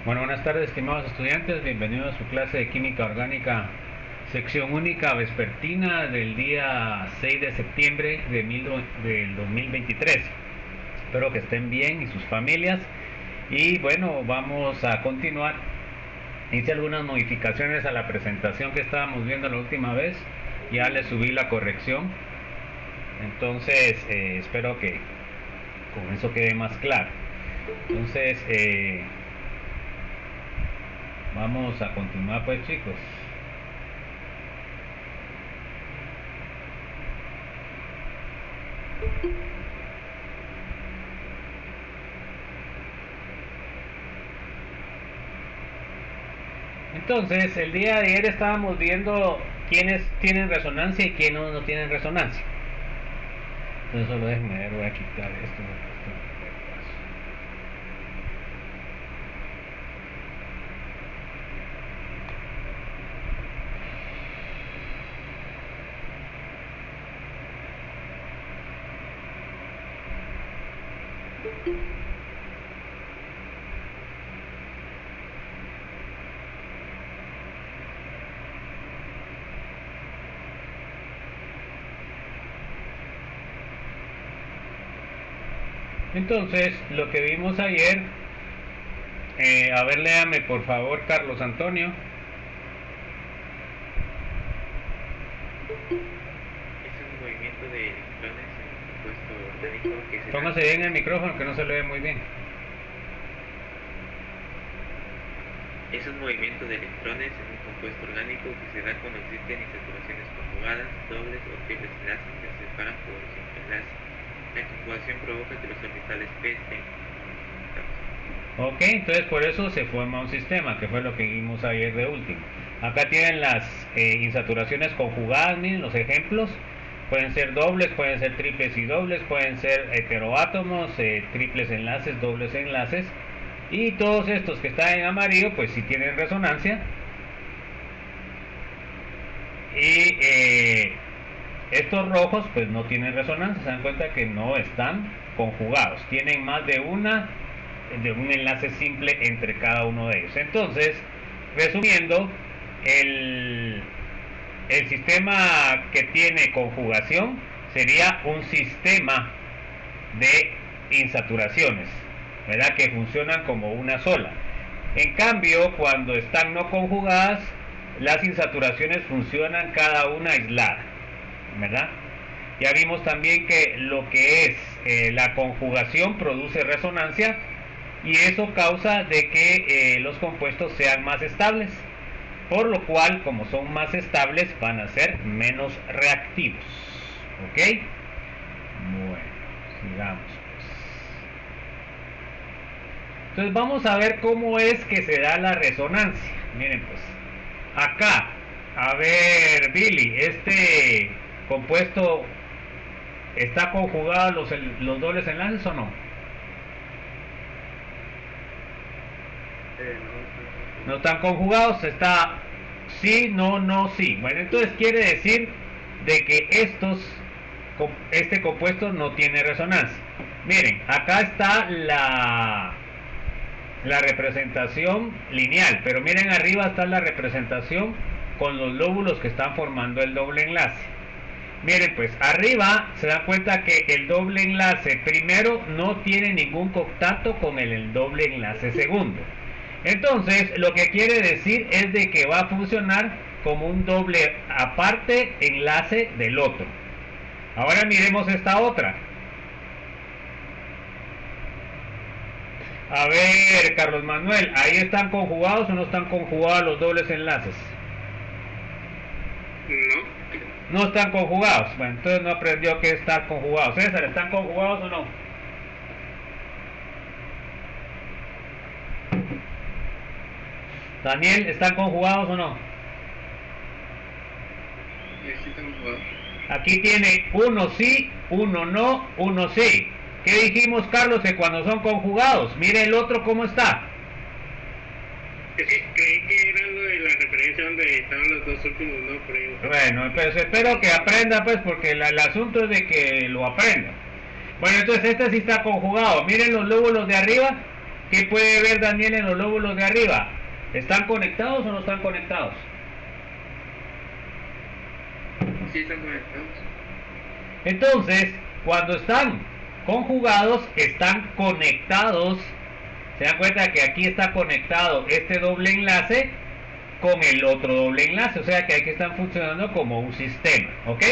Bueno, buenas tardes, estimados estudiantes. Bienvenidos a su clase de Química Orgánica, sección única vespertina del día 6 de septiembre del 2023. Espero que estén bien y sus familias. Y bueno, vamos a continuar. Hice algunas modificaciones a la presentación que estábamos viendo la última vez. Ya le subí la corrección. Entonces, espero que con eso quede más claro. Entonces, vamos a continuar pues, chicos. Entonces, el día de ayer estábamos viendo quiénes tienen resonancia y quiénes no tienen resonancia. Entonces, solo déjenme ver, voy a quitar esto. Entonces, lo que vimos ayer, a ver, léame por favor, Carlos Antonio. Es un movimiento de electrones en un compuesto orgánico que se Póngase bien el micrófono que no se le ve muy bien. Es un movimiento de electrones en un compuesto orgánico que se da cuando existen insaturaciones conjugadas, dobles o triples enlaces que se separan por un simple enlace. La conjugación provoca que los orbitales P estén conectados. Ok, entonces por eso se forma un sistema, que fue lo que vimos ayer de último. Acá tienen las insaturaciones conjugadas, miren los ejemplos. Pueden ser dobles, pueden ser triples y dobles, pueden ser heteroátomos, triples enlaces, dobles enlaces. Y todos estos que están en amarillo, pues sí tienen resonancia. Y estos rojos, pues no tienen resonancia. Se dan cuenta que no están conjugados. Tienen más de un enlace simple entre cada uno de ellos. Entonces, resumiendo, el sistema que tiene conjugación sería un sistema de insaturaciones, ¿verdad? Que funcionan como una sola. En cambio, cuando están no conjugadas, las insaturaciones funcionan cada una aislada, ¿verdad? Ya vimos también que lo que es la conjugación produce resonancia y eso causa de que los compuestos sean más estables, por lo cual, como son más estables, van a ser menos reactivos. ¿Ok? Bueno, sigamos pues. Entonces vamos a ver cómo es que se da la resonancia. Miren pues, acá, a ver, Billy, este compuesto está conjugado los dobles enlaces o no? No están conjugados, está sí, no, no, sí. Bueno, entonces quiere decir de que este compuesto no tiene resonancia. Miren, acá está la representación lineal, pero miren arriba está la representación con los lóbulos que están formando el doble enlace. Miren pues, arriba se dan cuenta que el doble enlace primero no tiene ningún contacto con el doble enlace segundo. Entonces, lo que quiere decir es de que va a funcionar como un doble aparte enlace del otro. Ahora miremos esta otra. A ver, Carlos Manuel, ¿ahí están conjugados o no están conjugados los dobles enlaces? No están conjugados. Bueno, entonces no aprendió que están conjugados. César, ¿están conjugados o no? Daniel, ¿están conjugados o no? Sí, están conjugados. Aquí tiene uno sí, uno no, uno sí. ¿Qué dijimos, Carlos? Que cuando son conjugados, mire el otro cómo está. Creí que era lo de la referencia donde estaban los dos últimos, no, por ahí. Bueno, pues espero que aprenda, pues, porque el asunto es de que lo aprenda. Bueno, entonces este sí está conjugado. Miren los lóbulos de arriba, ¿Qué puede ver Daniel en los lóbulos de arriba? ¿Están conectados o no están conectados? Sí, están conectados. Entonces, cuando están conjugados, están conectados. Se dan cuenta que aquí está conectado este doble enlace con el otro doble enlace, o sea que aquí están funcionando como un sistema, ¿ok?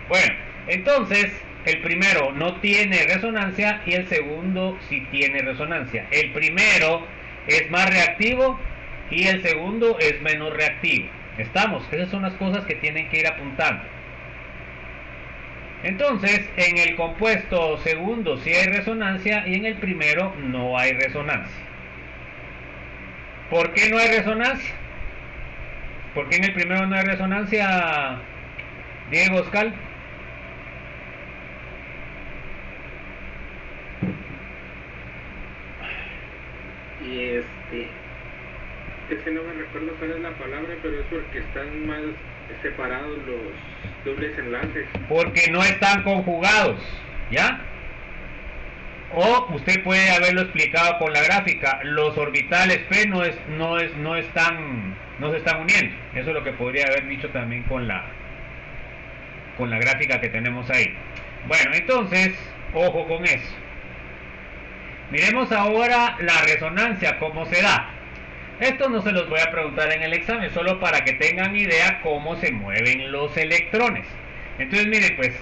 Bueno, entonces el primero no tiene resonancia y el segundo sí tiene resonancia. El primero es más reactivo y el segundo es menos reactivo. ¿Estamos? Esas son las cosas que tienen que ir apuntando. Entonces, en el compuesto segundo sí hay resonancia y en el primero no hay resonancia. ¿Por qué no hay resonancia? ¿Por qué en el primero no hay resonancia, Diego Oscar? Y es que no me recuerdo cuál es la palabra, pero es porque están más separados los dobles enlaces. Porque no están conjugados, ¿ya? O usted puede haberlo explicado con la gráfica. Los orbitales P no se están uniendo. Eso es lo que podría haber dicho también con la gráfica que tenemos ahí. Bueno, entonces, ojo con eso. Miremos ahora la resonancia, cómo se da. Esto no se los voy a preguntar en el examen, solo para que tengan idea cómo se mueven los electrones. Entonces, miren, pues,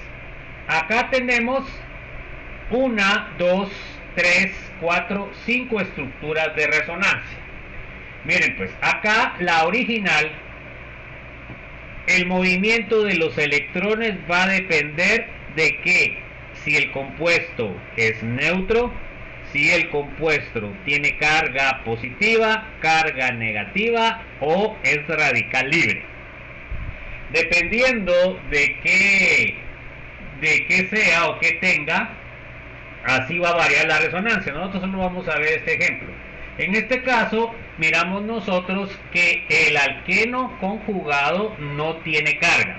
acá tenemos 1, 2, 3, 4, 5 estructuras de resonancia. Miren, pues, acá la original, el movimiento de los electrones va a depender de que si el compuesto es neutro, si el compuesto tiene carga positiva, carga negativa o es radical libre. Dependiendo de qué sea o qué tenga, así va a variar la resonancia. Nosotros solo vamos a ver este ejemplo. En este caso, miramos nosotros que el alqueno conjugado no tiene carga.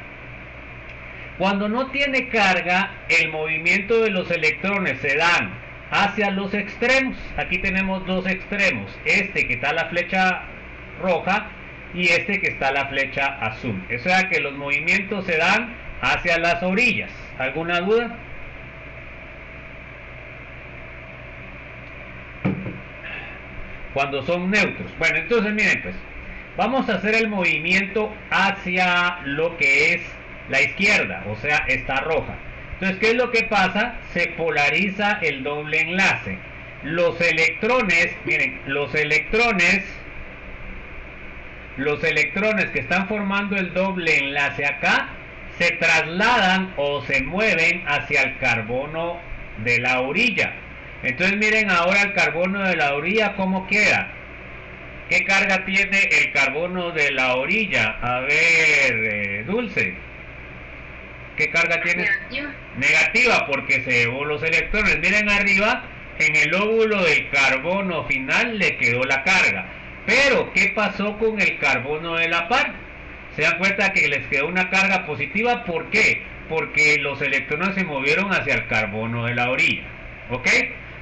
Cuando no tiene carga, el movimiento de los electrones se dan hacia los extremos. Aquí tenemos dos extremos, este que está la flecha roja y este que está la flecha azul. O sea que los movimientos se dan hacia las orillas. ¿Alguna duda? Cuando son neutros. Bueno, entonces miren, pues vamos a hacer el movimiento hacia lo que es la izquierda, o sea, esta roja. Entonces, ¿qué es lo que pasa? Se polariza el doble enlace. Los electrones, miren, los electrones que están formando el doble enlace acá, se trasladan o se mueven hacia el carbono de la orilla. Entonces, miren ahora el carbono de la orilla, ¿cómo queda? ¿Qué carga tiene el carbono de la orilla? A ver, Dulce. ¿Qué carga tiene? Negativa. Negativa, porque se llevó los electrones. Miren arriba, en el óvulo del carbono final le quedó la carga. Pero, ¿qué pasó con el carbono de la par? ¿Se dan cuenta que les quedó una carga positiva? ¿Por qué? Porque los electrones se movieron hacia el carbono de la orilla. ¿Ok?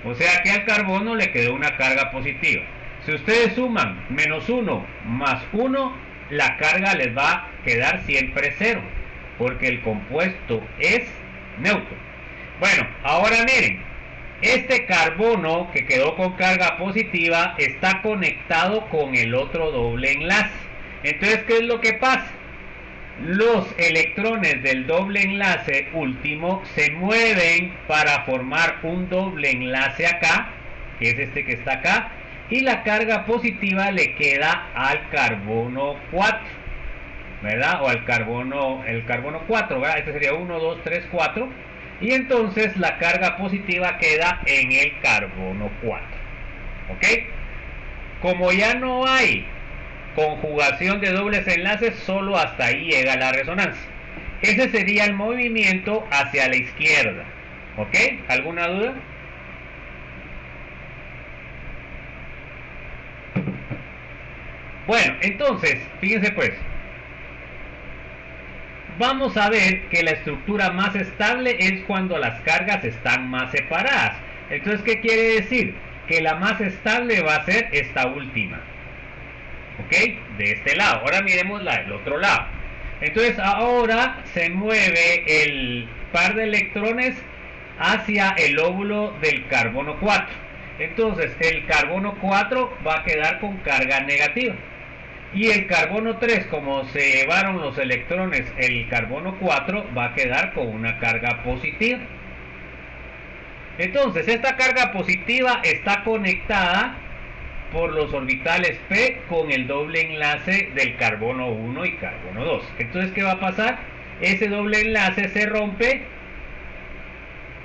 O sea que al carbono le quedó una carga positiva. Si ustedes suman -1 más 1, la carga les va a quedar siempre 0. Porque el compuesto es neutro. Bueno, ahora miren, este carbono que quedó con carga positiva está conectado con el otro doble enlace. Entonces, ¿qué es lo que pasa? Los electrones del doble enlace último se mueven para formar un doble enlace acá, que es este que está acá, y la carga positiva le queda al carbono 4. ¿Verdad? O el carbono 4, ¿verdad? Este sería 1, 2, 3, 4. Y entonces la carga positiva queda en el carbono 4. ¿Ok? Como ya no hay conjugación de dobles enlaces, solo hasta ahí llega la resonancia. Ese sería el movimiento hacia la izquierda. ¿Ok? ¿Alguna duda? Bueno, entonces, fíjense pues. Vamos a ver que la estructura más estable es cuando las cargas están más separadas. Entonces, ¿qué quiere decir? que la más estable va a ser esta última. ¿Ok? De este lado. Ahora miremos la del otro lado. Entonces ahora se mueve el par de electrones hacia el óvulo del carbono 4. Entonces el carbono 4 va a quedar con carga negativa. Y el carbono 3, como se llevaron los electrones, el carbono 4 va a quedar con una carga positiva. Entonces esta carga positiva está conectada por los orbitales p con el doble enlace del carbono 1 y carbono 2. Entonces, ¿qué va a pasar? Ese doble enlace se rompe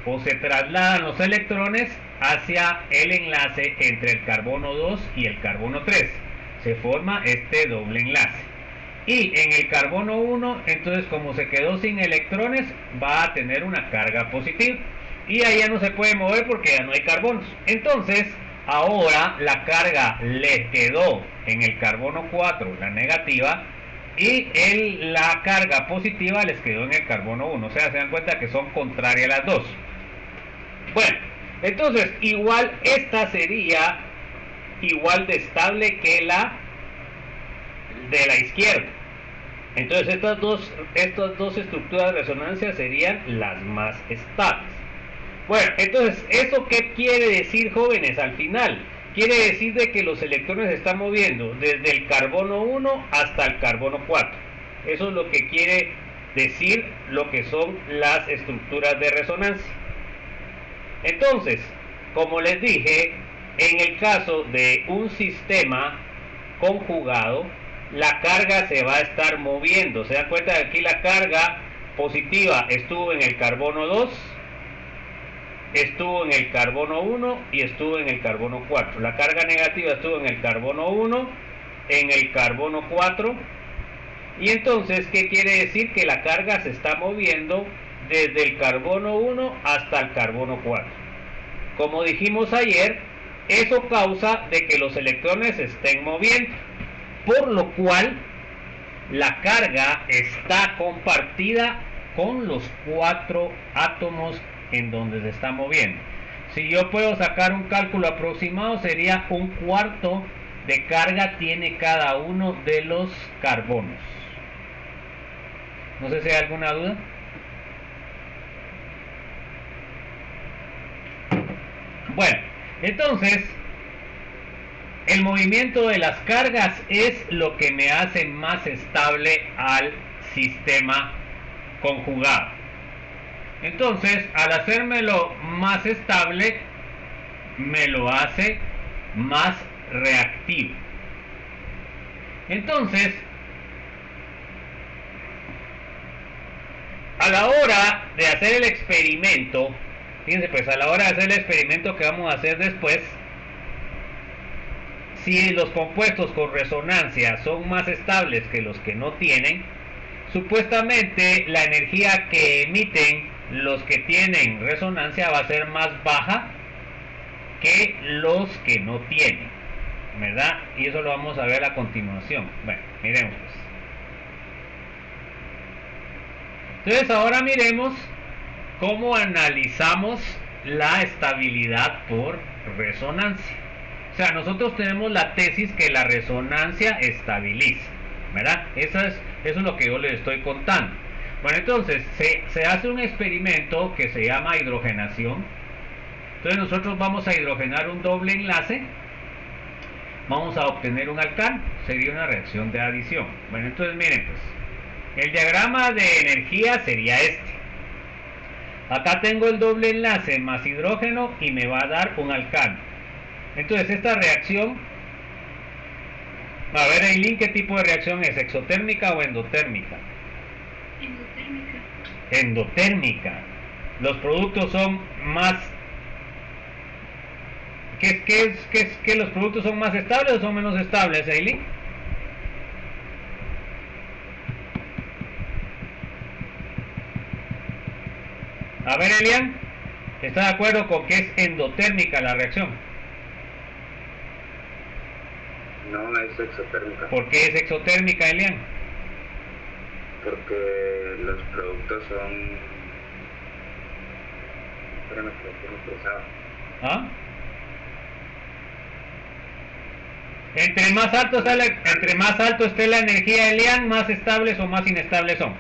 o se trasladan los electrones hacia el enlace entre el carbono 2 y el carbono 3. Se forma este doble enlace. Y en el carbono 1, entonces como se quedó sin electrones, va a tener una carga positiva. Y ahí ya no se puede mover porque ya no hay carbonos. Entonces, ahora la carga le quedó en el carbono 4, la negativa, y la carga positiva les quedó en el carbono 1. O sea, se dan cuenta que son contrarias las dos. Bueno, entonces igual esta sería igual de estable que la de la izquierda. Entonces estas dos estructuras de resonancia serían las más estables. Bueno, entonces, ¿eso qué quiere decir, jóvenes? Al final, quiere decir de que los electrones se están moviendo desde el carbono 1 hasta el carbono 4. Eso es lo que quiere decir lo que son las estructuras de resonancia. Entonces, como les dije, en el caso de un sistema conjugado, la carga se va a estar moviendo. ¿Se dan cuenta que aquí la carga positiva estuvo en el carbono 2? Estuvo en el carbono 1 y estuvo en el carbono 4. La carga negativa estuvo en el carbono 1, en el carbono 4. Y entonces, ¿qué quiere decir? Que la carga se está moviendo desde el carbono 1 hasta el carbono 4. Como dijimos ayer, eso causa de que los electrones se estén moviendo, por lo cual la carga está compartida con los 4 átomos en donde se está moviendo. Si yo puedo sacar un cálculo aproximado, sería un cuarto de carga tiene cada uno de los carbonos. No sé si hay alguna duda. Bueno, entonces el movimiento de las cargas es lo que me hace más estable al sistema conjugado. Entonces, al hacérmelo más estable, me lo hace más reactivo. Entonces, a la hora de hacer el experimento, fíjense pues, a la hora de hacer el experimento que vamos a hacer después, si los compuestos con resonancia son más estables que los que no tienen, supuestamente la energía que emiten los que tienen resonancia va a ser más baja que los que no tienen, ¿verdad? Y eso lo vamos a ver a continuación. Bueno, miremos pues. Entonces ahora miremos cómo analizamos la estabilidad por resonancia. O sea, nosotros tenemos la tesis que la resonancia estabiliza, ¿verdad? Eso es lo que yo les estoy contando. Bueno, entonces se hace un experimento que se llama hidrogenación. Entonces nosotros vamos a hidrogenar un doble enlace, vamos a obtener un alcano, sería una reacción de adición. Bueno, entonces miren pues, el diagrama de energía sería este. Acá tengo el doble enlace más hidrógeno y me va a dar un alcano. Entonces esta reacción, a ver Eileen, ¿qué tipo de reacción es? ¿Exotérmica o endotérmica? Endotérmica. Los productos son más... ¿Qué los productos son más estables o son menos estables, Eileen? A ver, Elian, ¿está de acuerdo con que es endotérmica la reacción? No, es exotérmica. ¿Por qué es exotérmica, Elian? Porque los productos son... Espérame que lo tengo cruzado. ¿Ah? Entre más alto esté la energía de Lian, más estables o más inestables son.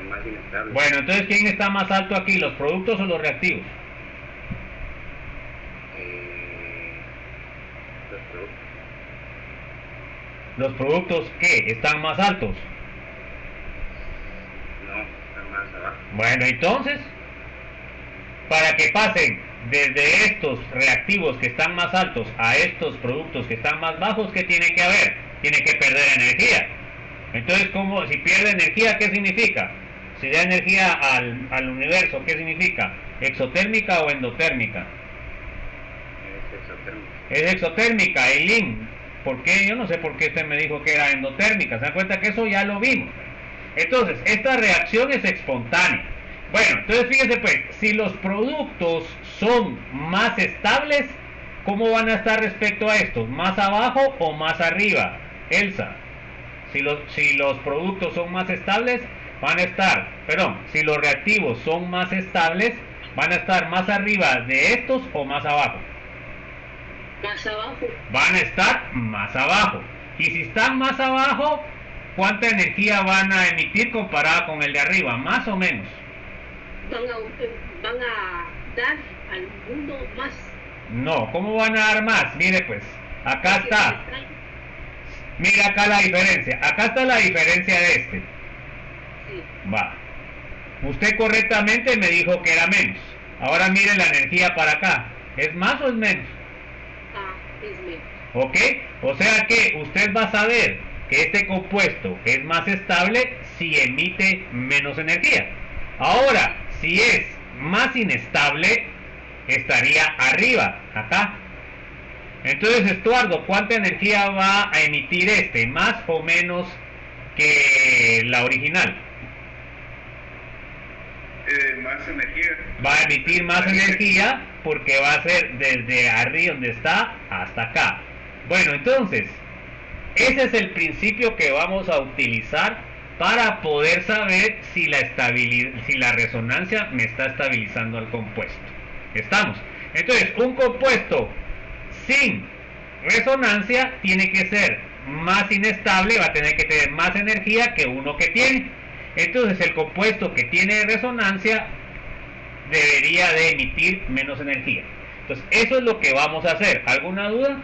Más inestable. Bueno, entonces ¿quién está más alto aquí, los productos o los reactivos? Los productos. ¿Los productos qué? ¿Están más altos? No, están más abajo. Bueno, entonces, para que pasen desde estos reactivos que están más altos a estos productos que están más bajos, ¿qué tiene que haber? Tiene que perder energía. Entonces, ¿cómo? Si pierde energía, ¿qué significa? Si da energía al universo, ¿qué significa? ¿Exotérmica o endotérmica? Es exotérmico. Es exotérmica, Eileen. ¿Por qué? Yo no sé por qué usted me dijo que era endotérmica. ¿Se dan cuenta que eso ya lo vimos? Entonces, esta reacción es espontánea. Bueno, entonces fíjense pues, si los productos son más estables, ¿cómo van a estar respecto a estos? ¿Más abajo o más arriba? Elsa, si los productos son más estables, van a estar, si los reactivos son más estables, van a estar más arriba de estos o más abajo. Más abajo. Van a estar más abajo. Y si están más abajo, ¿cuánta energía van a emitir comparada con el de arriba? Más o menos. Van a dar al mundo más. No, ¿cómo van a dar más? Mire pues, acá está. Mira acá la diferencia. Acá está la diferencia de este. Sí. Va. Usted correctamente me dijo que era menos. Ahora mire la energía para acá. ¿Es más o es menos? Es menos. ¿Ok? O sea que usted va a saber que este compuesto es más estable si emite menos energía. Ahora, si es más inestable, estaría arriba, acá. Entonces, Estuardo, ¿cuánta energía va a emitir este? ¿Más o menos que la original? Más energía. Va a emitir más energía porque va a ser desde arriba donde está hasta acá. Bueno, entonces, ese es el principio que vamos a utilizar para poder saber si la resonancia me está estabilizando al compuesto. ¿Estamos? Entonces, un compuesto sin resonancia tiene que ser más inestable, va a tener que tener más energía que uno que tiene. Entonces, el compuesto que tiene resonancia debería de emitir menos energía. Entonces, eso es lo que vamos a hacer. ¿Alguna duda?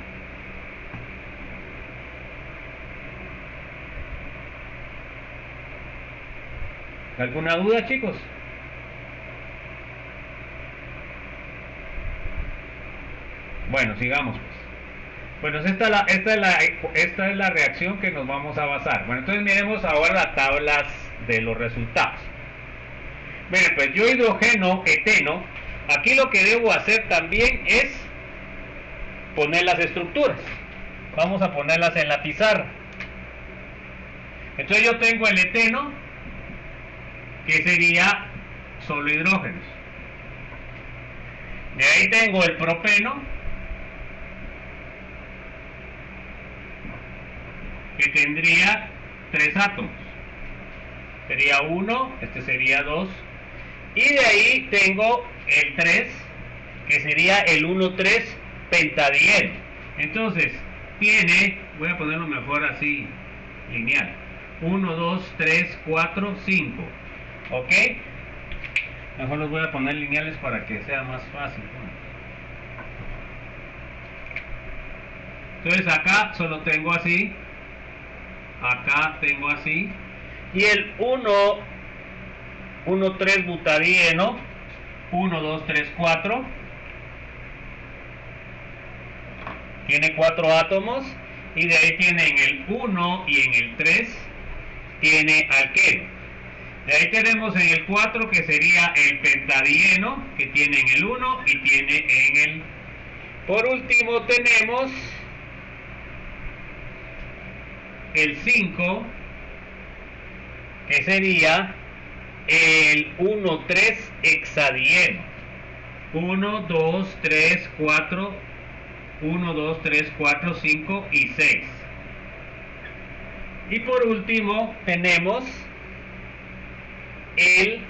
¿Alguna duda, chicos? Bueno, sigamos pues. Bueno, esta es la reacción que nos vamos a basar. Bueno, entonces miremos ahora las tablas de los resultados. Miren, pues yo hidrogeno, eteno, aquí lo que debo hacer también es poner las estructuras. Vamos a ponerlas en la pizarra. Entonces yo tengo el eteno, que sería solo hidrógenos. De ahí tengo el propeno, que tendría 3 átomos. Sería 1, este sería 2. Y de ahí tengo el 3, que sería el 1,3 pentadieno. Entonces, voy a ponerlo mejor así, lineal. 1, 2, 3, 4, 5. ¿Ok? Mejor los voy a poner lineales para que sea más fácil. Entonces acá solo tengo así. Acá tengo así. Y el 1,3 butadieno. 1, 2, 3, 4. Tiene 4 átomos. Y de ahí tiene en el 1 y en el 3 tiene alqueno. De ahí tenemos en el 4 que sería el pentadieno, que tiene en el 1 y tiene en el... Por último tenemos el 5, que sería el 1,3 hexadieno. 1, 2, 3, 4, 1, 2, 3, 4, 5 y 6. Y por último tenemos el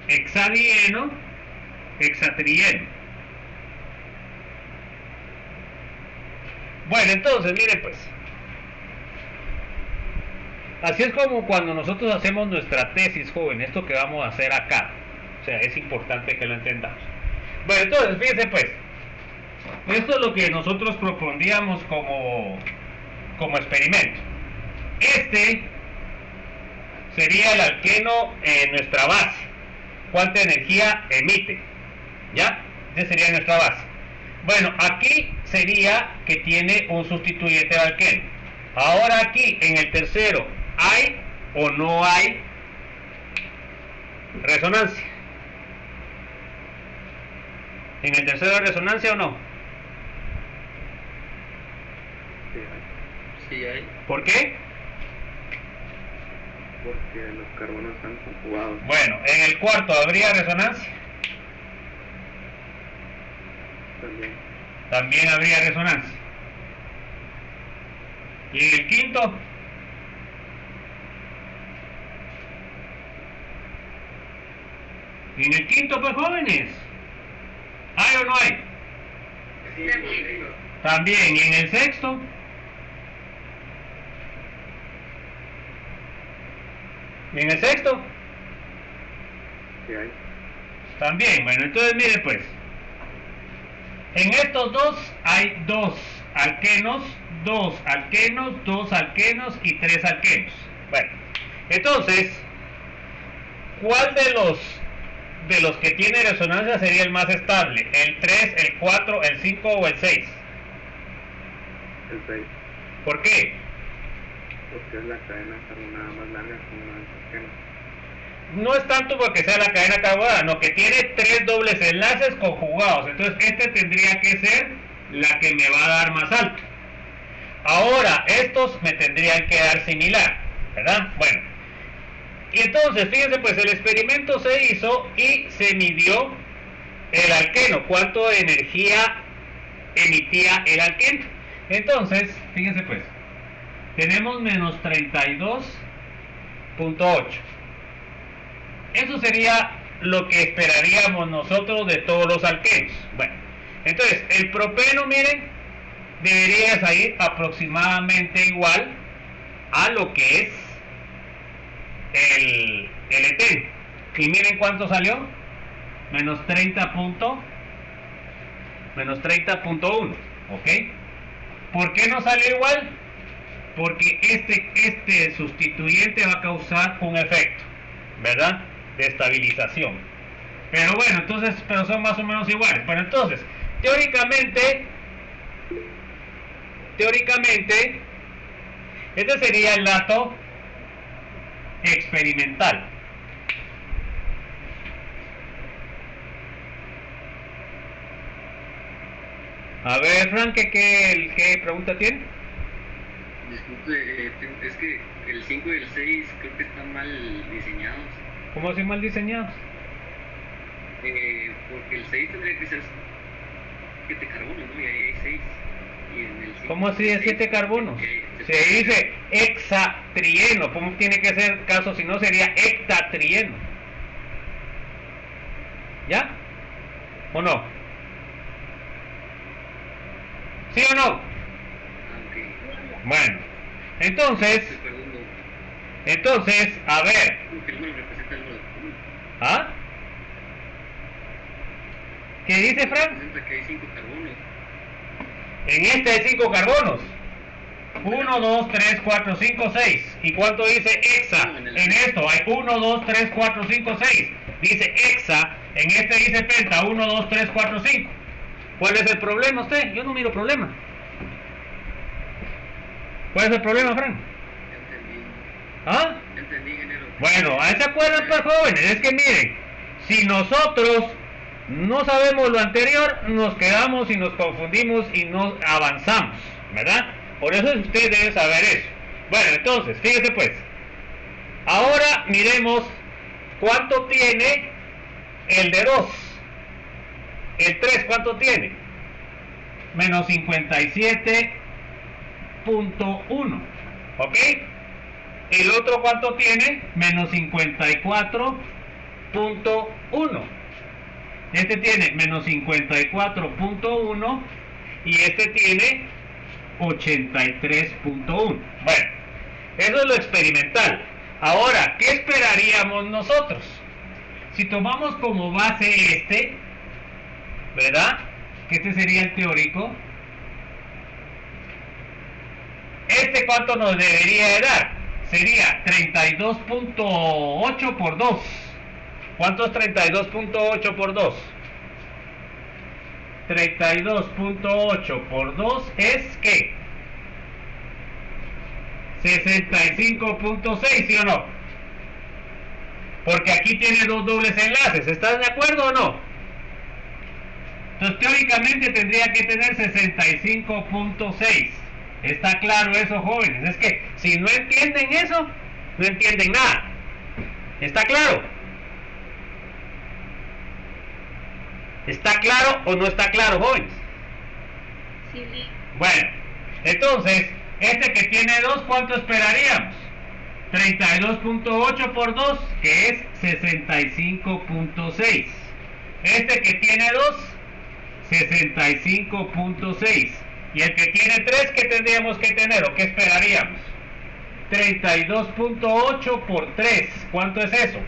hexatrieno, Bueno, entonces, miren pues. Así es como cuando nosotros hacemos nuestra tesis, joven, esto que vamos a hacer acá. O sea, es importante que lo entendamos. Bueno, entonces, fíjense pues. Esto es lo que nosotros propondríamos como experimento. Este sería el alqueno en nuestra base. ¿Cuánta energía emite? ¿Ya? Esa sería nuestra base. Bueno, aquí sería que tiene un sustituyente de alqueno. Ahora aquí, en el tercero, ¿hay o no hay resonancia? ¿En el tercero hay resonancia o no? Sí hay, ¿Por qué? porque los carbonos están conjugados. Bueno, en el cuarto, ¿habría resonancia? También. También habría resonancia. ¿Y en el quinto? ¿Y en el quinto, pues, jóvenes? ¿Hay o no hay? Sí, También. ¿Y en el sexto? ¿Y en el sexto? sí hay. También. Bueno, entonces miren pues. En estos dos hay dos alquenos y tres alquenos. Bueno, entonces, ¿cuál de los que tiene resonancia sería el más estable? ¿El 3, el 4, el 5 o el 6? El 6, ¿Por qué? porque es la cadena carbonada más larga con más alquenos. No es tanto porque sea la cadena carbonada, no, que tiene tres dobles enlaces conjugados. Entonces este tendría que ser la que me va a dar más alto. Ahora, estos me tendrían que dar similar, ¿verdad? Bueno, y entonces, fíjense pues, el experimento se hizo y se midió el alqueno, cuánto de energía emitía el alqueno. Entonces, fíjense pues, tenemos menos 32.8. Eso sería lo que esperaríamos nosotros de todos los alquenos. Bueno, entonces, el propeno, miren, debería salir aproximadamente igual a lo que es el eteno. Y miren cuánto salió. Menos 30.1. ¿Ok? ¿Por qué no salió igual? Porque este sustituyente va a causar un efecto, ¿verdad? De estabilización. Pero bueno, entonces, pero son más o menos iguales. Bueno, entonces, teóricamente, este sería el dato experimental. A ver, Frank, ¿qué pregunta tiene? Disculpe, es que el 5 y el 6 creo que están mal diseñados. ¿Cómo así mal diseñados? Porque el 6 tendría que ser 7 carbonos, ¿no? Y ahí hay 6. Y en el 5, ¿Cómo así de 7 carbonos? Se dice hexatrieno. ¿Cómo tiene que ser caso? Si no sería hectatrieno. ¿Ya? ¿O no? ¿Sí o no? Okay. Bueno, entonces, a ver. Porque el número representa el número de carbonos. ¿Ah? ¿Qué dice Frank? Representa que hay 5 carbonos. En este hay 5 carbonos. 1, 2, 3, 4, 5, 6. ¿Y cuánto dice hexa? En esto hay 1, 2, 3, 4, 5, 6. Dice hexa. En este dice penta. 1, 2, 3, 4, 5. ¿Cuál es el problema usted? Yo no miro problema. ¿Cuál es el problema, Frank? Entendí. ¿Ah? Entendí, ingeniero. Bueno, ¿ahí se acuerdan, pues, jóvenes? Es que miren, si nosotros no sabemos lo anterior, nos quedamos y nos confundimos y no avanzamos, ¿verdad? Por eso usted debe saber eso. Bueno, entonces, fíjese pues. Ahora miremos cuánto tiene el de 2. El 3, ¿cuánto tiene? Menos 57.1. ¿Ok? El otro, ¿cuánto tiene? Menos 54.1. Este tiene menos 54.1 y este tiene 83.1. Bueno, eso es lo experimental. Ahora, ¿qué esperaríamos nosotros? Si tomamos como base este, ¿verdad? Que este sería el teórico. ¿Este cuánto nos debería de dar? Sería 32.8 por 2. ¿Cuánto es 32.8 por 2? 32.8 por 2 es ¿qué? 65.6, ¿sí o no? Porque aquí tiene dos dobles enlaces. ¿Están de acuerdo o no? Entonces teóricamente tendría que tener 65.6. ¿Está claro eso, jóvenes? Es que si no entienden eso, no entienden nada. ¿Está claro? ¿Está claro o no está claro, jóvenes? Sí, sí. Bueno, entonces, este que tiene 2, ¿cuánto esperaríamos? 32.8 por 2, que es 65.6. Este que tiene 2, 65.6. Y el que tiene 3, ¿qué tendríamos que tener o qué esperaríamos? 32.8 por 3, ¿cuánto es eso?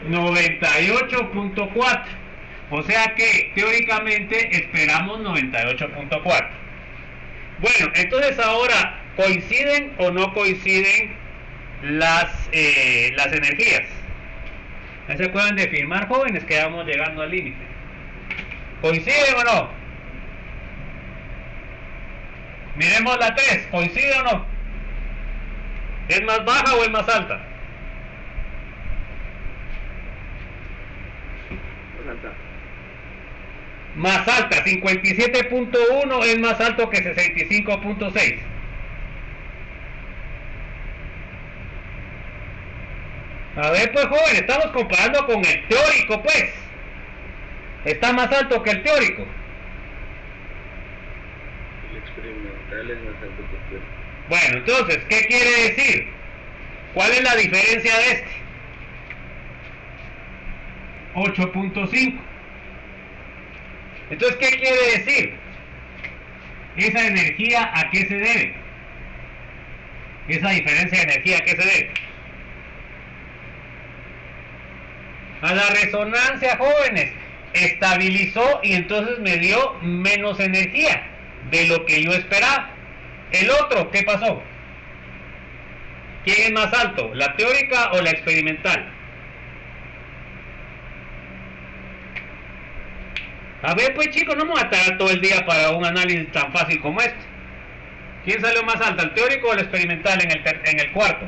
98.4. O sea que teóricamente esperamos 98.4. Bueno, entonces ahora, ¿coinciden o no coinciden las energías? ¿No se acuerdan de firmar, jóvenes, que vamos llegando al límite? ¿Coinciden o no? Miremos la 3, ¿coincide o no? ¿Es más baja o es más alta? Más alta, 57.1 es más alto que 65.6. A ver pues, joven, estamos comparando con el teórico, pues. Está más alto que el teórico. El experimental es más alto que el teórico. Bueno, entonces, ¿qué quiere decir? ¿Cuál es la diferencia de este? 8.5. Entonces, ¿qué quiere decir? ¿Esa energía a qué se debe? ¿Esa diferencia de energía a qué se debe? A la resonancia, jóvenes. Estabilizó y entonces me dio menos energía de lo que yo esperaba. El otro, ¿qué pasó? ¿Quién es más alto? ¿La teórica o la experimental? A ver pues chicos, no me voy a tardar todo el día para un análisis tan fácil como este. ¿Quién salió más alto, el teórico o el experimental en el cuarto?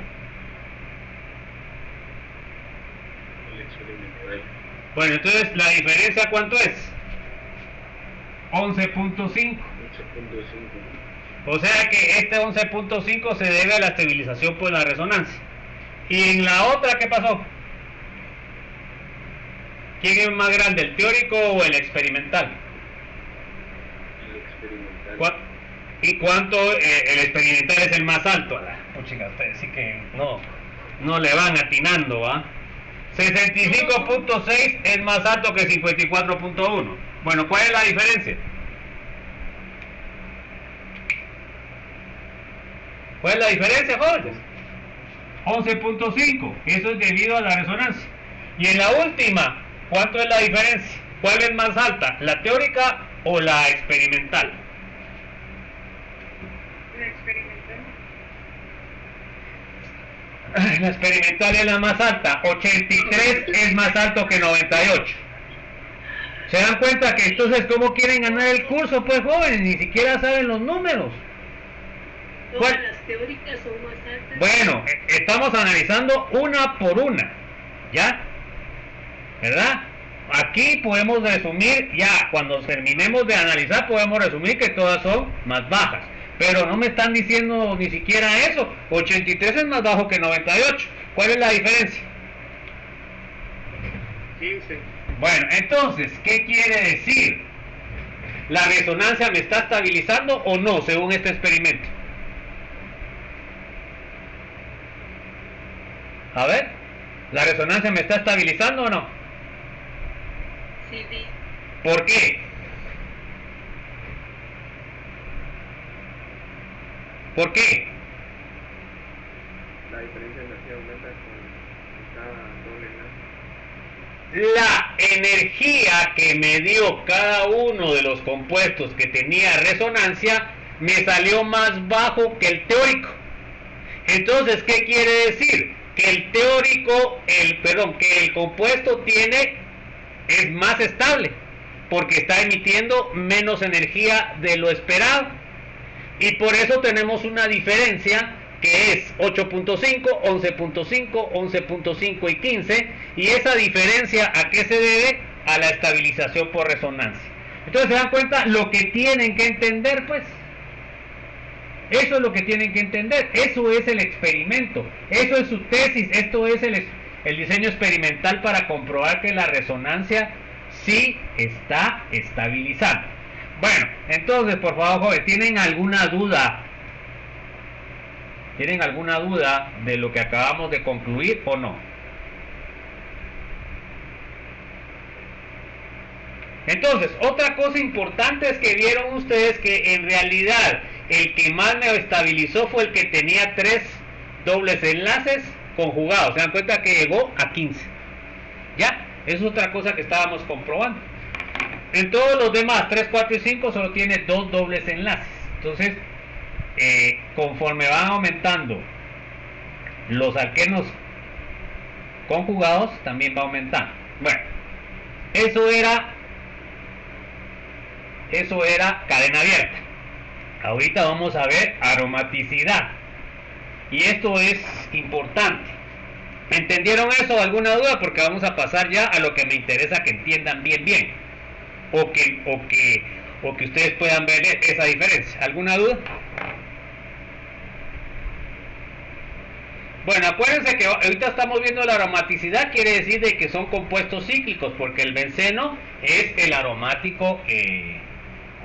El experimental. Bueno, entonces la diferencia ¿cuánto es? 11.5. 8.5. O sea que este 11.5 se debe a la estabilización por la resonancia. ¿Y en la otra qué pasó? ¿Quién es más grande, el teórico o el experimental? El experimental. ¿Y cuánto el experimental es el más alto? Puchica, ustedes sí que no le van atinando, ¿va? 65.6 es más alto que 54.1. Bueno, ¿cuál es la diferencia? ¿Cuál es la diferencia, jóvenes? 11.5. Eso es debido a la resonancia. Y en la última, ¿cuánto es la diferencia? ¿Cuál es más alta? ¿La teórica o la experimental? La experimental. La experimental es la más alta. 83 es más alto que 98. ¿Se dan cuenta que entonces cómo quieren ganar el curso? Pues jóvenes, ni siquiera saben los números. Todas las teóricas son más altas. Bueno, estamos analizando una por una, ¿ya? ¿Verdad? Aquí podemos resumir, ya cuando terminemos de analizar podemos resumir que todas son más bajas. Pero no me están diciendo ni siquiera eso. 83 es más bajo que 98. ¿Cuál es la diferencia? 15. Bueno, entonces, ¿qué quiere decir? ¿La resonancia me está estabilizando o no, según este experimento? A ver, ¿la resonancia me está estabilizando o no? Sí, sí. ¿Por qué? ¿Por qué? La diferencia de energía aumenta con cada doble enlace. La energía que me dio cada uno de los compuestos que tenía resonancia me salió más bajo que el teórico. Entonces, ¿qué quiere decir? Que el teórico, que el compuesto es más estable, porque está emitiendo menos energía de lo esperado. Y por eso tenemos una diferencia que es 8.5, 11.5, 11.5 y 15. Y esa diferencia, ¿a qué se debe? A la estabilización por resonancia. Entonces, ¿se dan cuenta lo que tienen que entender? Pues eso es lo que tienen que entender. Eso es el experimento, eso es su tesis, esto es el diseño experimental para comprobar que la resonancia sí está estabilizando. Bueno, entonces, por favor, jóvenes, ¿tienen alguna duda? ¿Tienen alguna duda de lo que acabamos de concluir o no? Entonces, otra cosa importante es que vieron ustedes que en realidad el que más me estabilizó fue el que tenía 3 dobles enlaces conjugados. Se dan cuenta que llegó a 15. ¿Ya? Es otra cosa que estábamos comprobando. En todos los demás, 3, 4 y 5, solo tiene 2 dobles enlaces. Entonces, conforme van aumentando los alquenos conjugados, también va aumentando. Bueno, eso era cadena abierta. Ahorita vamos a ver aromaticidad. Y esto es importante. ¿Entendieron eso? ¿Alguna duda? Porque vamos a pasar ya a lo que me interesa que entiendan bien. O que ustedes puedan ver esa diferencia. ¿Alguna duda? Bueno, acuérdense que ahorita estamos viendo la aromaticidad, quiere decir de que son compuestos cíclicos, porque el benceno es el aromático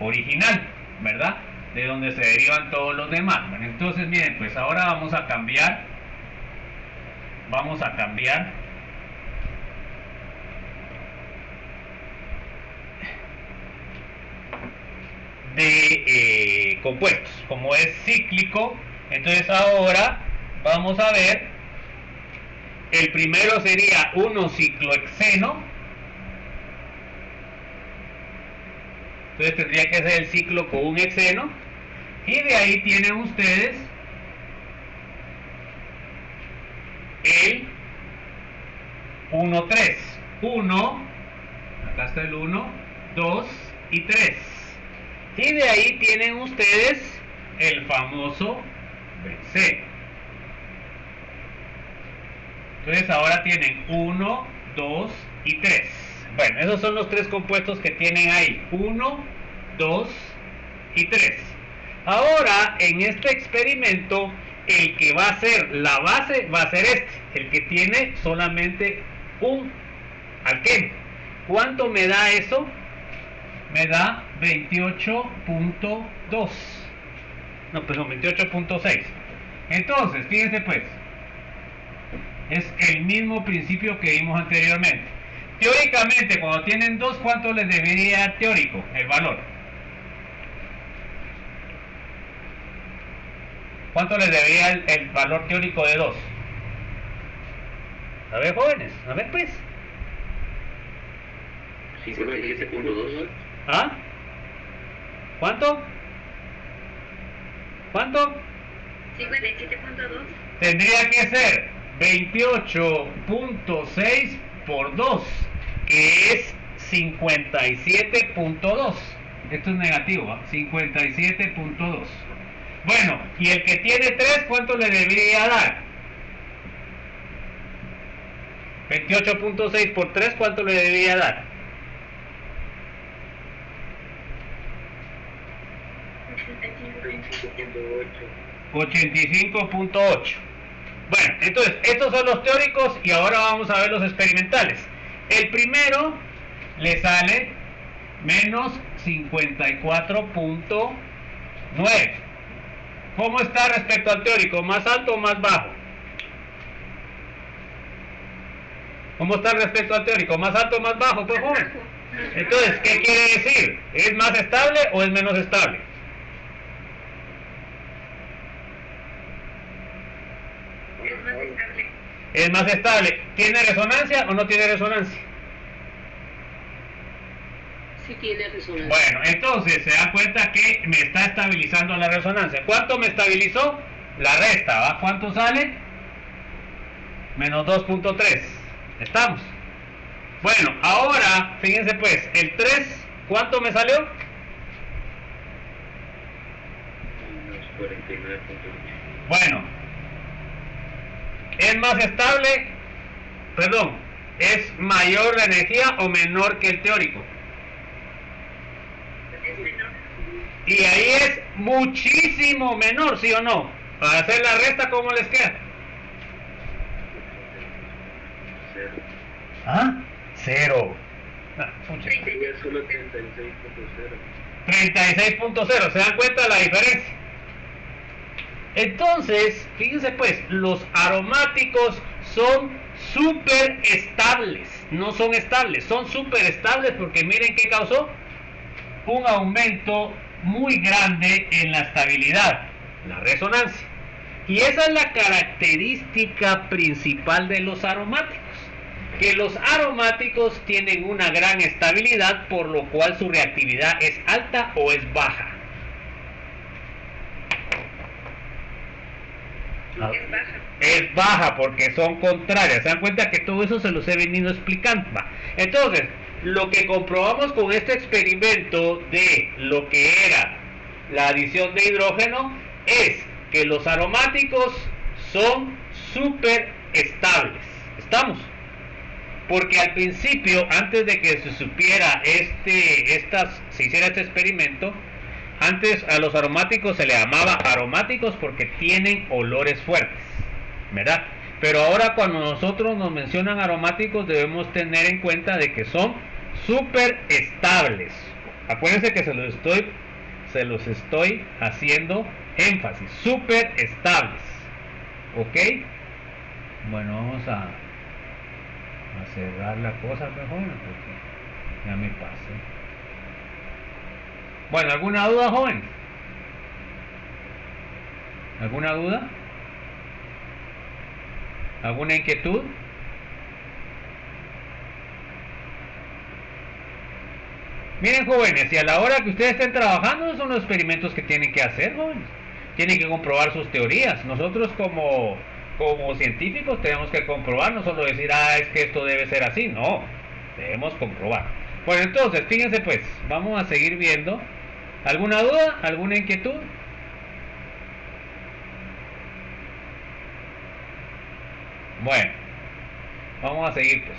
original, ¿verdad? De donde se derivan todos los demás. Bueno, entonces miren, pues ahora vamos a cambiar de compuestos. Como es cíclico, entonces ahora vamos a ver, el primero sería uno ciclohexeno. Entonces tendría que ser el ciclo con un hexeno. Y de ahí tienen ustedes el 1, 3. 1, acá está el 1, 2 y 3. Y de ahí tienen ustedes el famoso benceno. Entonces ahora tienen 1, 2 y 3. Bueno, esos son los 3 compuestos que tienen ahí. 1, 2 y 3. Ahora, en este experimento, el que va a ser la base va a ser este, el que tiene solamente un alqueno. ¿Cuánto me da eso? Me da 28.2. No, perdón, 28.6. Entonces, fíjense pues, es el mismo principio que vimos anteriormente. Teóricamente, cuando tienen 2, ¿cuánto les debería dar teórico? El valor. ¿Cuánto les debería el valor teórico de 2? A ver, jóvenes, a ver pues. 57.2. ¿Ah? ¿Cuánto? ¿Cuánto? 57.2. Tendría que ser 28.6 por 2, que es 57.2. Esto es negativo, ¿eh? 57.2. Bueno, y el que tiene 3, ¿cuánto le debería dar? 28.6 por 3, ¿cuánto le debería dar? 85.8. Bueno, entonces, estos son los teóricos y ahora vamos a ver los experimentales. El primero le sale menos 54.9. ¿Cómo está respecto al teórico? ¿Más alto o más bajo? ¿Cómo está respecto al teórico? ¿Más alto o más bajo, por favor? Entonces, ¿qué quiere decir? ¿Es más estable o es menos estable? estable. Es más estable. ¿Tiene resonancia o no tiene resonancia? Sí tiene resonancia. Bueno, entonces se dan cuenta que me está estabilizando la resonancia. ¿Cuánto me estabilizó? La resta, ¿va? ¿Cuánto sale? Menos 2.3. ¿Estamos? Bueno, ahora, fíjense pues, el 3, ¿cuánto me salió? Menos 49.8. Bueno, ¿es más estable? Perdón, ¿es mayor la energía o menor que el teórico? Es menor. Y ahí es muchísimo menor, ¿sí o no? Para hacer la resta, ¿cómo les queda? 0. ¿Ah? 0. Ah, pucha. Sería solo 36.0. 36.0, ¿se dan cuenta de la diferencia? Entonces, fíjense pues, los aromáticos son súper estables, no son estables, son súper estables porque miren qué causó un aumento muy grande en la estabilidad, la resonancia. Y esa es la característica principal de los aromáticos, que los aromáticos tienen una gran estabilidad, por lo cual su reactividad es alta o es baja. Es baja. Es baja porque son contrarias. Se dan cuenta que todo eso se los he venido explicando. Va. Entonces, lo que comprobamos con este experimento de lo que era la adición de hidrógeno es que los aromáticos son súper estables. ¿Estamos? Porque al principio, antes de que se supiera se hiciera este experimento, antes a los aromáticos se le llamaba aromáticos porque tienen olores fuertes, ¿verdad? Pero ahora cuando nosotros nos mencionan aromáticos debemos tener en cuenta de que son súper estables. Acuérdense que se los estoy haciendo énfasis, súper estables. ¿Ok? Bueno, vamos a cerrar la cosa mejor porque ya me pasé. Bueno, ¿alguna duda, jóvenes? ¿Alguna duda? ¿Alguna inquietud? Miren, jóvenes, y a la hora que ustedes estén trabajando son los experimentos que tienen que hacer, jóvenes. Tienen que comprobar sus teorías. Nosotros como científicos tenemos que comprobar, no solo decir, es que esto debe ser así. No, debemos comprobar. Bueno, entonces, fíjense pues, vamos a seguir viendo. ¿Alguna duda? ¿Alguna inquietud? Bueno, vamos a seguir pues.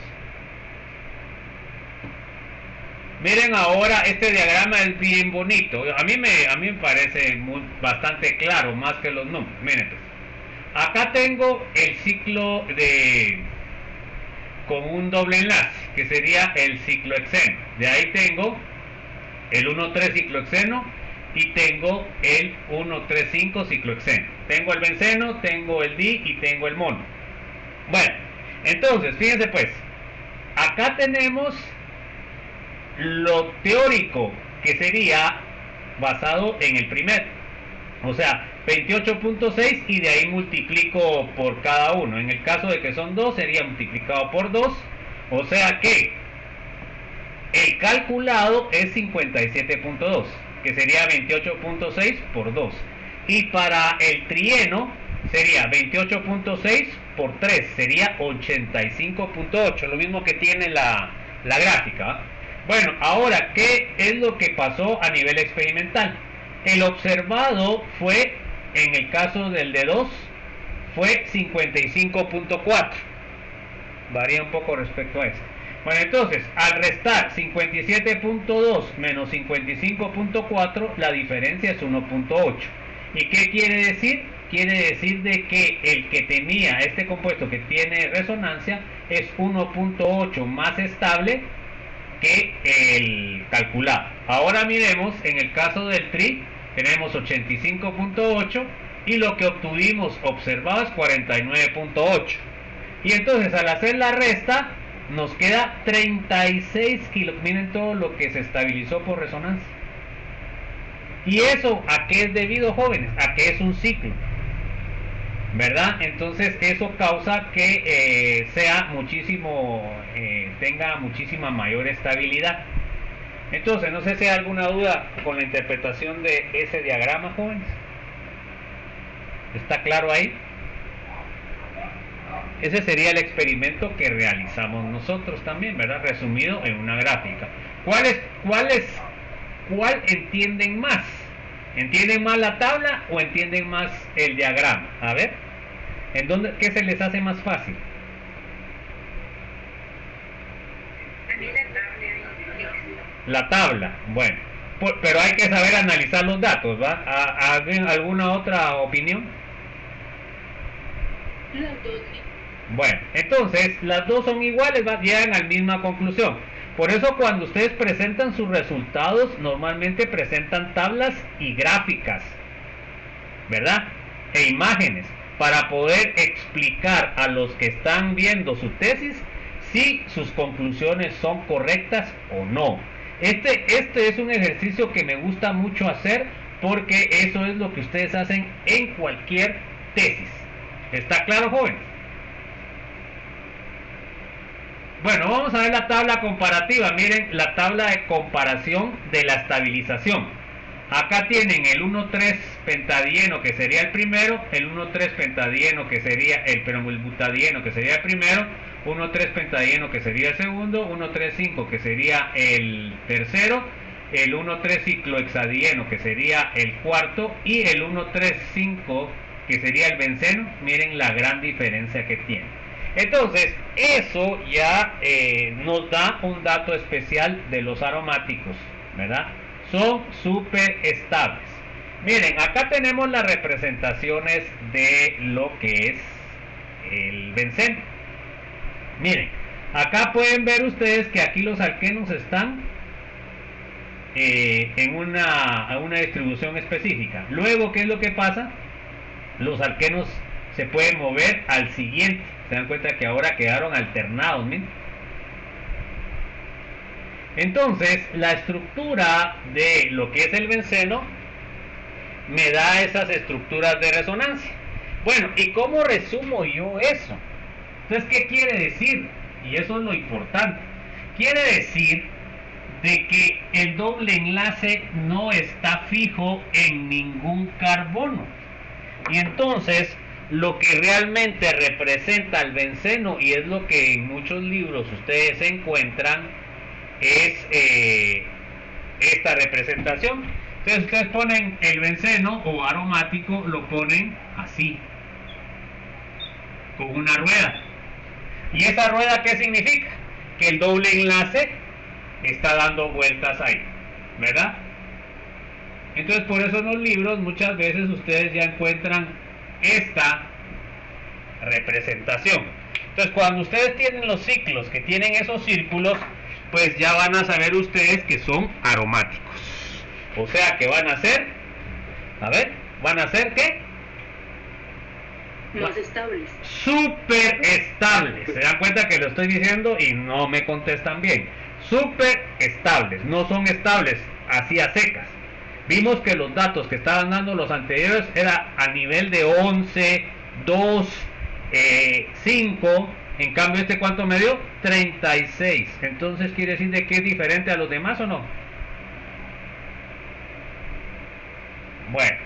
Miren ahora, este diagrama es bien bonito. A mí me parece bastante claro, más que los números. Miren pues. Acá tengo el ciclo con un doble enlace, que sería el ciclohexeno. De ahí tengo el 1,3 ciclohexeno y tengo el 1,3,5 ciclohexeno. Tengo el benceno, tengo el di y tengo el mono. Bueno, entonces, fíjense pues, acá tenemos lo teórico, que sería basado en el primer, o sea, 28.6 y de ahí multiplico por cada uno. En el caso de que son 2 sería multiplicado por 2, o sea que el calculado es 57.2, que sería 28.6 por 2. Y para el trieno sería 28.6 por 3, sería 85.8, lo mismo que tiene la gráfica. Bueno, ahora, ¿qué es lo que pasó a nivel experimental? El observado fue, en el caso del de 2, fue 55.4. Varía un poco respecto a eso. Bueno, entonces, al restar 57.2 menos 55.4, la diferencia es 1.8. ¿Y qué quiere decir? Quiere decir de que el que tenía este compuesto que tiene resonancia es 1.8 más estable que el calculado. Ahora miremos, en el caso del tri, tenemos 85.8 y lo que obtuvimos observado es 49.8. Y entonces al hacer la resta, nos queda 36 kilos. Miren todo lo que se estabilizó por resonancia. ¿Y eso a qué es debido, jóvenes? A que es un ciclo. ¿verdad? Entonces eso causa que tenga muchísima mayor estabilidad. Entonces, no sé si hay alguna duda con la interpretación de ese diagrama, jóvenes. ¿Está claro ahí? Ese sería el experimento que realizamos nosotros también, ¿verdad? Resumido en una gráfica. ¿Cuál entienden más? ¿Entienden más la tabla o entienden más el diagrama? A ver, ¿qué se les hace más fácil? A mí la tabla. La tabla, bueno, pero hay que saber analizar los datos, ¿va? ¿Alguna otra opinión? Las dos. Bueno, entonces las dos son iguales, llegan a la misma conclusión. Por eso cuando ustedes presentan sus resultados, normalmente presentan tablas y gráficas, ¿verdad? E imágenes, para poder explicar a los que están viendo su tesis si sus conclusiones son correctas o no. Este es un ejercicio que me gusta mucho hacer porque eso es lo que ustedes hacen en cualquier tesis. ¿Está claro, jóvenes? Bueno, vamos a ver la tabla comparativa. Miren la tabla de comparación de la estabilización. Acá tienen el 1,3 pentadieno que sería el primero, el 1,3 pentadieno que sería el butadieno que sería el primero, 1,3 pentadieno que sería el segundo, 1,3,5 que sería el tercero, el 1,3 ciclohexadieno que sería el cuarto y el 1,3,5 que sería el benceno. Miren la gran diferencia que tiene. Entonces, eso ya nos da un dato especial de los aromáticos, ¿verdad? Son súper estables. Miren, acá tenemos las representaciones de lo que es el benceno. Miren, acá pueden ver ustedes que aquí los alquenos están en una distribución específica. Luego, ¿qué es lo que pasa? Los alquenos se pueden mover al siguiente. Se dan cuenta que ahora quedaron alternados, ¿miren? Entonces, la estructura de lo que es el benceno me da esas estructuras de resonancia. Bueno, ¿y cómo resumo yo eso? Entonces, ¿qué quiere decir? Y eso es lo importante. Quiere decir de que el doble enlace no está fijo en ningún carbono. Y entonces, lo que realmente representa el benceno, y es lo que en muchos libros ustedes encuentran, es esta representación. Entonces ustedes ponen el benceno o aromático, lo ponen así, con una rueda. ¿Y esa rueda qué significa? Que el doble enlace está dando vueltas ahí, ¿verdad? Entonces por eso en los libros muchas veces ustedes ya encuentran esta representación. Entonces cuando ustedes tienen los ciclos que tienen esos círculos, pues ya van a saber ustedes que son aromáticos. O sea que van a ser, a ver, van a ser ¿qué? Más estables. Súper estables. Se dan cuenta que lo estoy diciendo y no me contestan bien. Súper estables, no son estables así a secas. Vimos que los datos que estaban dando los anteriores era a nivel de 11, 2, 5. En cambio este ¿cuánto me dio? 36. Entonces quiere decir de que es diferente a los demás ¿o no? Bueno.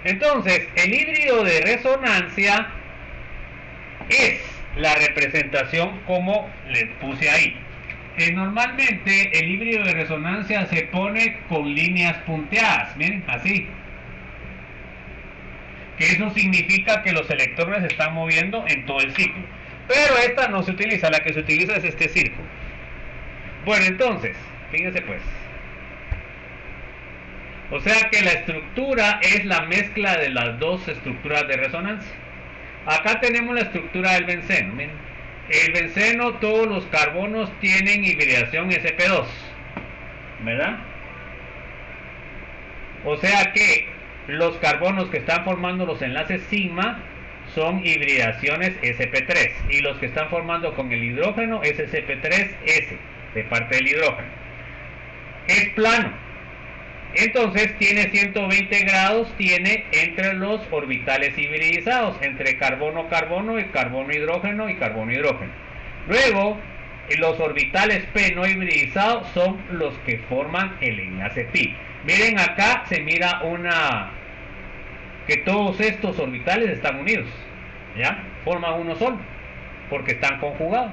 Entonces el híbrido de resonancia es la representación como les puse ahí. Normalmente el híbrido de resonancia se pone con líneas punteadas, miren, así. Que eso significa que los electrones se están moviendo en todo el ciclo. Pero esta no se utiliza, la que se utiliza es este círculo. Bueno, entonces, fíjense pues. O sea que la estructura es la mezcla de las dos estructuras de resonancia. Acá tenemos la estructura del benceno, miren. El benceno, todos los carbonos tienen hibridación sp2, ¿verdad? O sea que los carbonos que están formando los enlaces sigma son hibridaciones sp3 y los que están formando con el hidrógeno es sp3s de parte del hidrógeno. Es plano, Entonces tiene 120 grados, tiene entre los orbitales hibridizados, entre carbono-carbono y carbono-hidrógeno y carbono-hidrógeno. Luego, los orbitales p no hibridizados son los que forman el enlace pi. Miren acá, se mira que todos estos orbitales están unidos, ¿ya? Forman uno solo, porque están conjugados.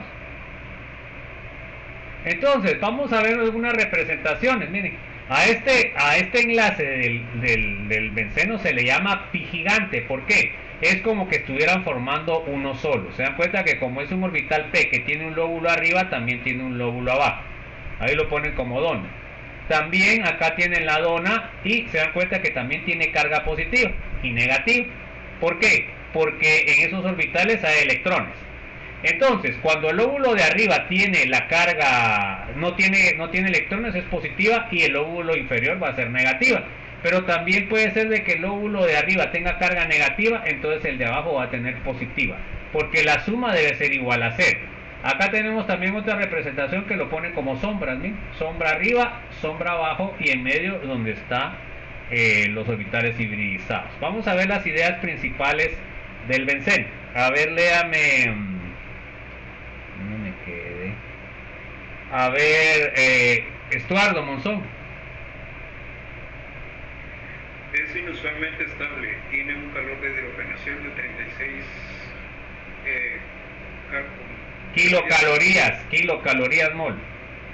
Entonces, vamos a ver algunas representaciones. Miren, a este enlace del benceno se le llama pi gigante. ¿Por qué? Es como que estuvieran formando uno solo. Se dan cuenta que como es un orbital p que tiene un lóbulo arriba, también tiene un lóbulo abajo. Ahí lo ponen como dona. También acá tienen la dona y se dan cuenta que también tiene carga positiva y negativa. ¿Por qué? Porque en esos orbitales hay electrones. Entonces, cuando el lóbulo de arriba tiene la carga, no tiene electrones, es positiva, y el lóbulo inferior va a ser negativa. Pero también puede ser de que el lóbulo de arriba tenga carga negativa, entonces el de abajo va a tener positiva, porque la suma debe ser igual a 0. Acá tenemos también otra representación que lo pone como sombras, ¿sí? Sombra arriba, sombra abajo, y en medio donde está los orbitales hibridizados. Vamos a ver las ideas principales del benceno. A ver, léame. No me quedé. A ver, Estuardo Monzón. Es inusualmente estable, tiene un calor de hidrogenación de 36 kilocalorías mol,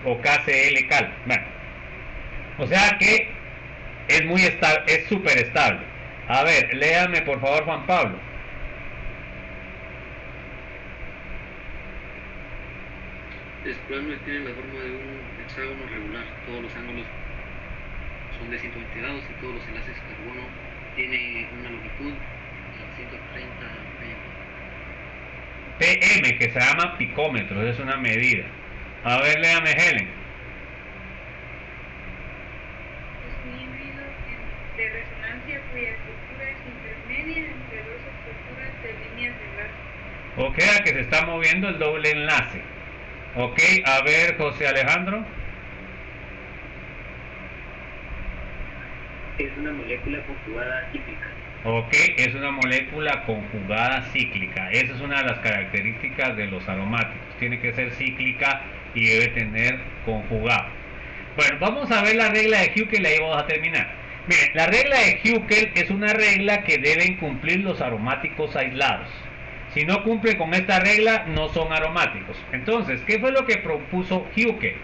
o KCl cal. Bueno, o sea que es muy estable, es súper estable. A ver, léame por favor, Juan Pablo. El plasma tiene la forma de un hexágono regular. Todos los ángulos son de 120 grados y todos los enlaces carbono tienen una longitud de 130 pm, que se llama picómetros, es una medida. A ver, léame, Helen. Es un híbrido de resonancia cuya estructura es intermedia entre dos estructuras de líneas de enlace. Ok, a que se está moviendo el doble enlace. Ok, a ver, José Alejandro. Es una molécula conjugada cíclica. Ok, es una molécula conjugada cíclica. Esa es una de las características de los aromáticos. Tiene que ser cíclica y debe tener conjugado. Bueno, vamos a ver la regla de Hückel y ahí vamos a terminar. Miren, la regla de Hückel es una regla que deben cumplir los aromáticos aislados. Si no cumplen con esta regla, no son aromáticos. Entonces, ¿qué fue lo que propuso Hückel?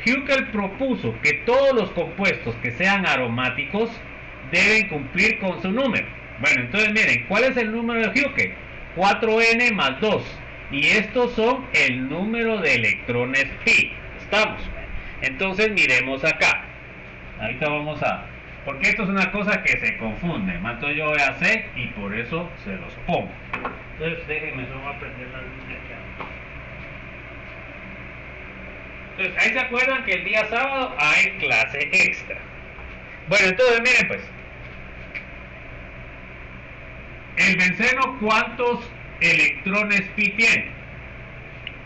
Hückel propuso que todos los compuestos que sean aromáticos deben cumplir con su número. Bueno, entonces miren, ¿cuál es el número de Hückel? 4n más 2. Y estos son el número de electrones pi. ¿Estamos? Entonces miremos acá. Ahorita vamos a... Porque esto es una cosa que se confunde. Entonces yo voy a hacer y por eso se los pongo. Entonces déjenme solo aprender la línea que hago. Entonces ahí se acuerdan que el día sábado hay clase extra. Bueno, entonces miren pues. El benceno, ¿cuántos electrones pi tiene?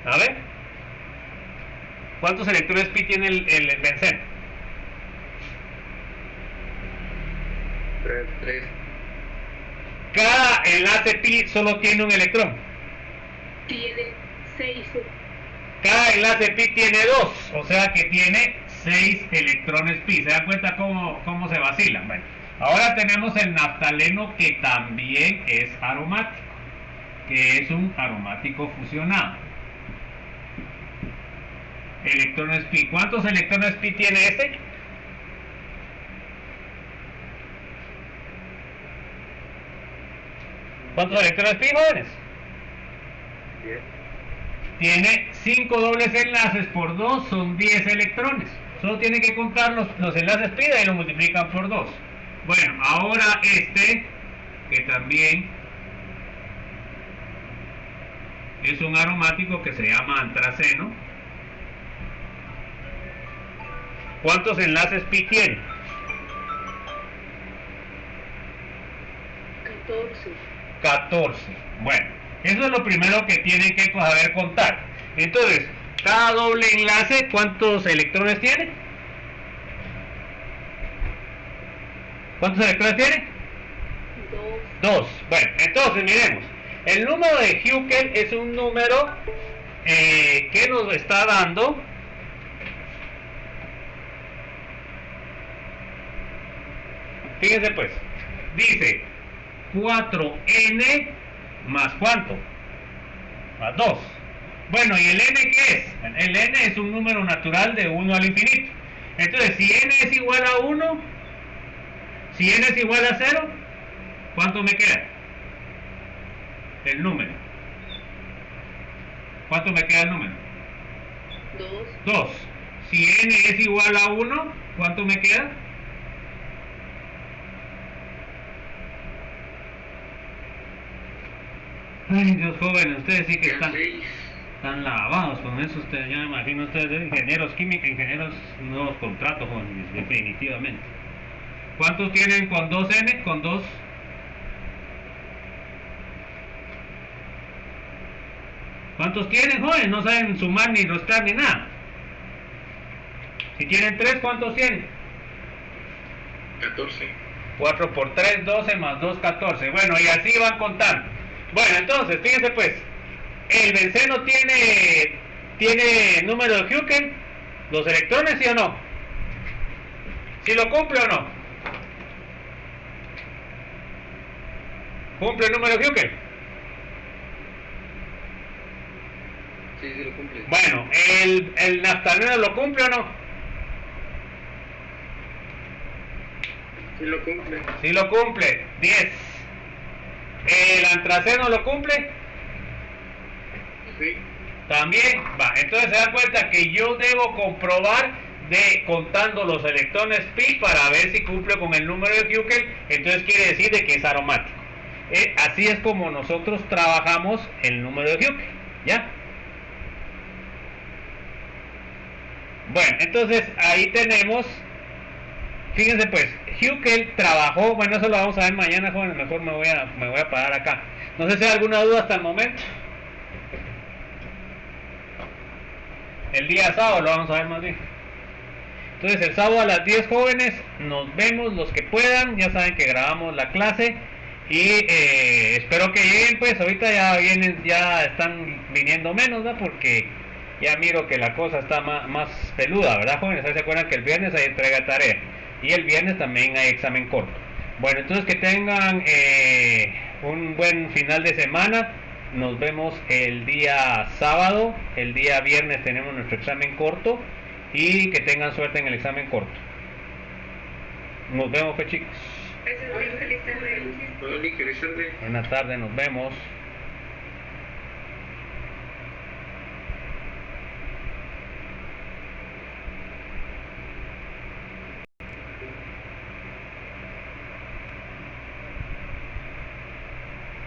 A ver. ¿Cuántos electrones pi tiene el benceno? 3. Cada enlace pi solo tiene un electrón. Tiene 6. Cada enlace pi tiene 2, o sea que tiene 6 electrones pi. ¿Se dan cuenta cómo se vacilan? Bueno, ahora tenemos el naftaleno, que también es aromático, que es un aromático fusionado. Electrones pi. ¿Cuántos electrones pi tiene este? ¿Cuántos electrones pi, jóvenes? 10. Tiene 5 dobles enlaces por 2, son 10 electrones. Solo tienen que contar los enlaces pi y lo multiplican por 2. Bueno, ahora este, que también es un aromático que se llama antraceno. ¿Cuántos enlaces pi tiene? 14. Bueno, eso es lo primero que tienen que saber contar. Entonces, cada doble enlace, ¿cuántos electrones tiene? ¿Cuántos electrones tiene? 2. 2. Bueno, entonces miremos. El número de Huckel es un número que nos está dando fíjense pues, dice 4n más ¿cuánto? Más 2. Bueno, ¿y el n qué es? El n es un número natural de 1 al infinito. Entonces, si n es igual a 1, si n es igual a 0, ¿cuánto me queda? El número. ¿Cuánto me queda el número? 2. 2. Si n es igual a 1, ¿cuánto me queda? Ay, Dios, jóvenes, ustedes sí que están lavados con eso. Ustedes, ya me imagino ustedes, ingenieros químicos, ingenieros nuevos contratos, jóvenes, definitivamente. ¿Cuántos tienen con 2n? Con 2. ¿Cuántos tienen, jóvenes? No saben sumar ni restar ni nada. Si tienen 3, ¿cuántos tienen? 14. 4 por 3, 12 más 2, 14. Bueno, y así van contando. Bueno, entonces, fíjense pues, el benceno tiene número de Huckel, los electrones, ¿sí o no? ¿Sí lo cumple o no? ¿Cumple el número de Huckel? Sí, sí lo cumple. Bueno, ¿el naftaleno lo cumple o no? Sí lo cumple. Sí lo cumple, 10. ¿El antraceno lo cumple? Sí. También, va, entonces se da cuenta que yo debo comprobar contando los electrones pi para ver si cumple con el número de Huckel, entonces quiere decir de que es aromático. Así es como nosotros trabajamos el número de Huckel, ¿ya? Bueno, entonces ahí tenemos, fíjense pues, Huckel trabajó, bueno, eso lo vamos a ver mañana, jóvenes, mejor me voy a parar acá. No sé si hay alguna duda hasta el momento. El día sábado lo vamos a ver más bien. Entonces el sábado a las 10, jóvenes, nos vemos los que puedan, ya saben que grabamos la clase y espero que lleguen, pues ahorita ya están viniendo menos, ¿verdad? Porque ya miro que la cosa está más peluda, ¿verdad, jóvenes? ¿Se acuerdan que el viernes hay entrega de tarea? Y el viernes también hay examen corto. Bueno, entonces que tengan un buen final de semana. Nos vemos el día sábado. El día viernes tenemos nuestro examen corto. Y que tengan suerte en el examen corto. Nos vemos, pues, chicos. Eso es bien feliz tarde. Feliz tarde. Buenas tardes, nos vemos.